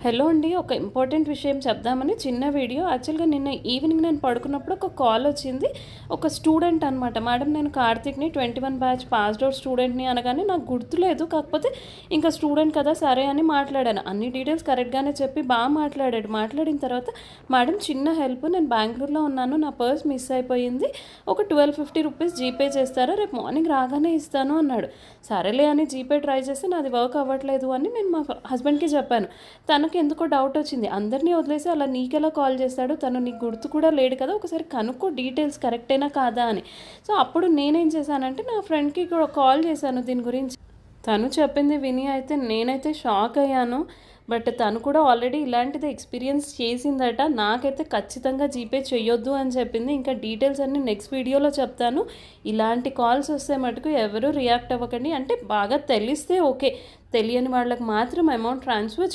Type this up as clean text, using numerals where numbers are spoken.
Hello అండి. ఒక important విషయం చెప్దామని చిన్న వీడియో. యాక్చువల్‌గా నిన్న ఈవినింగ్ నేను పడుకున్నప్పుడు ఒక కాల్ వచ్చింది. ఒక స్టూడెంట్ అనమాట. మేడం నేను కార్తీక్‌ని 21 బ్యాచ్ పాస్డ్ ఔట్ స్టూడెంట్‌ని అనగానే నాకు గుర్తులేదు. కాకపోతే ఇంకా స్టూడెంట్ కదా సరే అని మాట్లాడాను. అన్ని డీటెయిల్స్ కరెక్ట్‌గానే చెప్పి మాట్లాడాడు. మాట్లాడిన తర్వాత మేడం చిన్న హెల్ప్, నేను బెంగుళూరులో ఉన్నాను. నా పర్స్ మిస్ అయిపోయింది. ఒక 1250 రూపీస్ జీపే చేస్తారా? రేపు మార్నింగ్ రాగానే ఇస్తాను అన్నాడు. సరేలే అని జీపే ట్రై చేస్తే నాది వర్క్ అవ్వట్లేదు అని నేను మా హస్బెండ్‌కి చెప్పాను. తనకి ఎందుకో డౌట్ వచ్చింది. అందరినీ వదిలేసి అలా నీకెలా కాల్ చేస్తాడు? తను నీకు గుర్తు కూడా లేడు కదా! ఒకసారి కనుక్కో డీటెయిల్స్ కరెక్టేనా కాదా అని. సో, అప్పుడు నేనేం చేశానంటే నా ఫ్రెండ్‌కి కూడా కాల్ చేశాను దీని గురించి. తను చెప్పింది విని అయితే నేనైతే షాక్ అయ్యాను. బట్ తను కూడా ఆల్రెడీ ఇలాంటిది ఎక్స్‌పీరియన్స్ చేసిందట. నాకైతే ఖచ్చితంగా జీపే చెయ్యొద్దు అని చెప్పింది. ఇంకా డీటెయిల్స్ అన్నీ నెక్స్ట్ వీడియోలో చెప్తాను. ఇలాంటి కాల్స్ వస్తే మటుకు ఎవరు రియాక్ట్ అవ్వకండి. అంటే బాగా తెలిస్తే ఓకే. తెలియని వాళ్ళకి మాత్రం అమౌంట్ ట్రాన్స్‌ఫర్